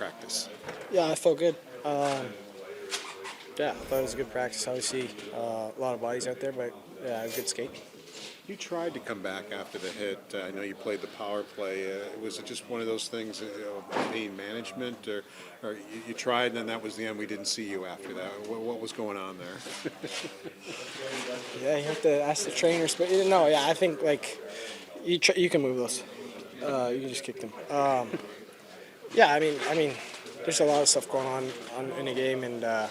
practice? Yeah, I felt good. Yeah, I thought it was a good practice. Obviously, a lot of bodies out there, but yeah, a good skate. You tried to come back after the hit. I know you played the power play. Was it just one of those things, pain management, or you tried and then that was the end? We didn't see you after that. What was going on there? Yeah, you have to ask the trainers, but no, yeah, I think like you can move those. You can just kick them. Yeah, I mean, there's a lot of stuff going on in the game, and yeah,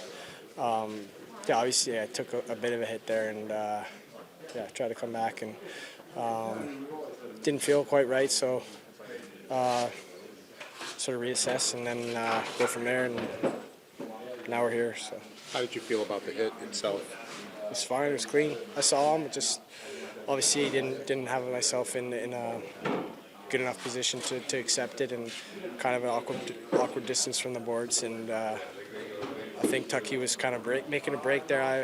obviously I took a bit of a hit there, and yeah, tried to come back and didn't feel quite right, so sort of reassess and then go from there, and now we're here. So How did you feel about the hit itself? it's fine. It was clean. I saw him. It just obviously didn't have myself in a good enough position to accept it, and kind of an awkward distance from the boards, and I think Tucky was kind of making a break there. I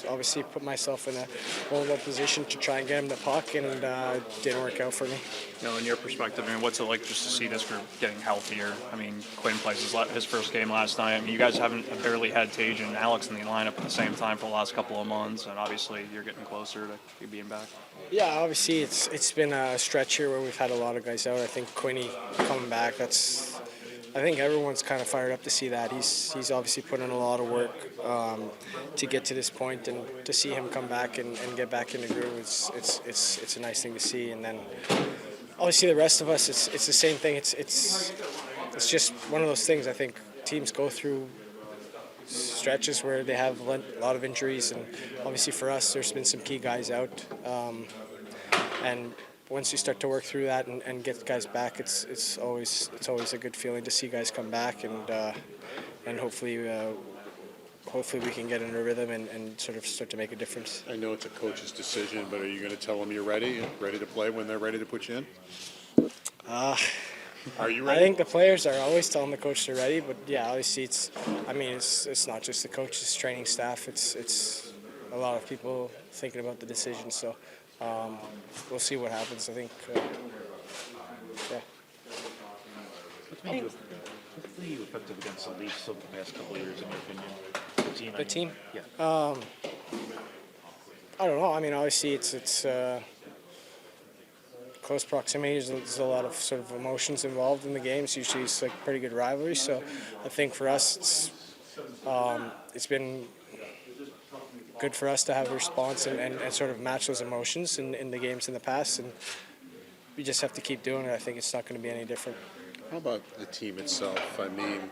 obviously put myself in a vulnerable position to try and get him the puck, and it didn't work out for me. In your perspective, I mean, what's it like just to see this group getting healthier? I mean, Quinn plays his first game last night. I mean, you guys haven't barely had Tage and Alex in the lineup at the same time for the last couple of months, and obviously you're getting closer to being back. Yeah, obviously it's been a stretch here where we've had a lot of guys out. I think Quinny coming back, I think everyone's kind of fired up to see that. He's obviously put in a lot of work to get to this point, and to see him come back and get back in the groove, it's a nice thing to see. And then obviously the rest of us, it's the same thing. It's just one of those things. I think teams go through stretches where they have a lot of injuries, and obviously for us, there's been some key guys out, and once you start to work through that and get guys back, it's always a good feeling to see guys come back, and hopefully we can get in a rhythm and sort of start to make a difference. I know it's a coach's decision, but are you going to tell them you're ready to play when they're ready to put you in? Are you ready? I think the players are always telling the coach they're ready, but yeah, obviously it's not just the coaches, training staff. It's a lot of people thinking about the decision. So we'll see what happens. I think, yeah. What's made you effective against the Leafs over the past couple of years, in your opinion? The team? Yeah. I don't know. I mean, obviously it's close proximity. There's a lot of sort of emotions involved in the games. Usually it's like pretty good rivalry. So I think for us it's been good for us to have a response and sort of match those emotions in the games in the past, and we just have to keep doing it. I think it's not going to be any different. How about the team itself? I mean,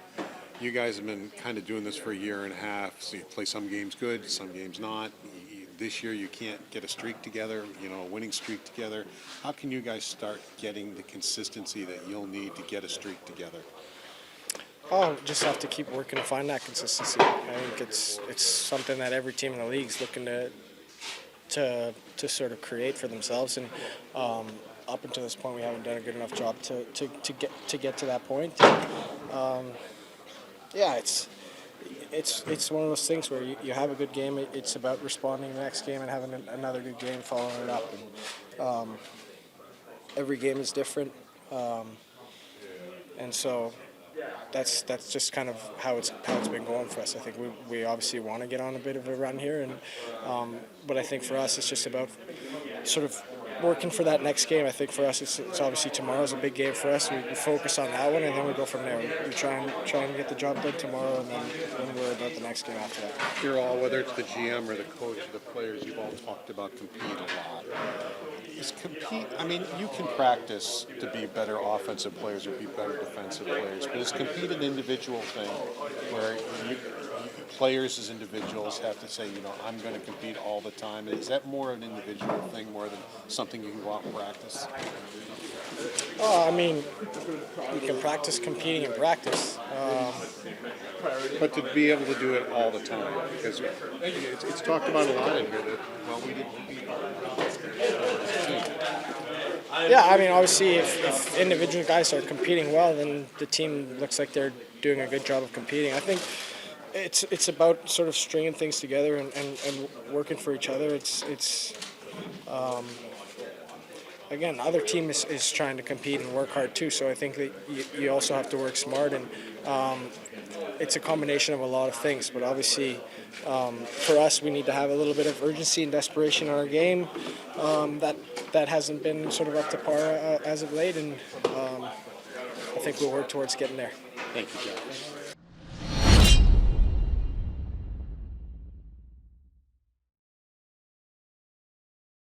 you guys have been kind of doing this for a year and a half. So you play some games good, some games not. This year you can't get a streak together, a winning streak together. How can you guys start getting the consistency that you'll need to get a streak together? Oh, just have to keep working to find that consistency. I think it's something that every team in the league is looking to sort of create for themselves, and up until this point we haven't done a good enough job to get to that point. Yeah, it's one of those things where you have a good game. It's about responding the next game and having another good game following it up. And every game is different, and so that's just kind of how it's been going for us. I think we obviously want to get on a bit of a run here, and but I think for us it's just about sort of working for that next game. I think for us it's obviously tomorrow's a big game for us. We focus on that one, and then we go from there. We try and get the job done tomorrow, and then worry about the next game after that. You're all, whether it's the GM or the coach or the players, you've all talked about compete a lot. I mean, you can practice to be better offensive players or be better defensive players, but is compete an individual thing where players as individuals have to say, I'm going to compete all the time? Is that more of an individual thing more than something you can go out and practice? I mean, you can practice competing in practice. But to be able to do it all the time, because it's talked about a lot in here that, we didn't compete all the time. Yeah, I mean, obviously, if individual guys are competing well, then the team looks like they're doing a good job of competing. I think it's about sort of stringing things together and working for each other. again, other team is trying to compete and work hard too. So I think that you also have to work smart, and it's a combination of a lot of things. But obviously, for us, we need to have a little bit of urgency and desperation in our game. That hasn't been sort of up to par as of late, and I think we'll work towards getting there. Thank you, John.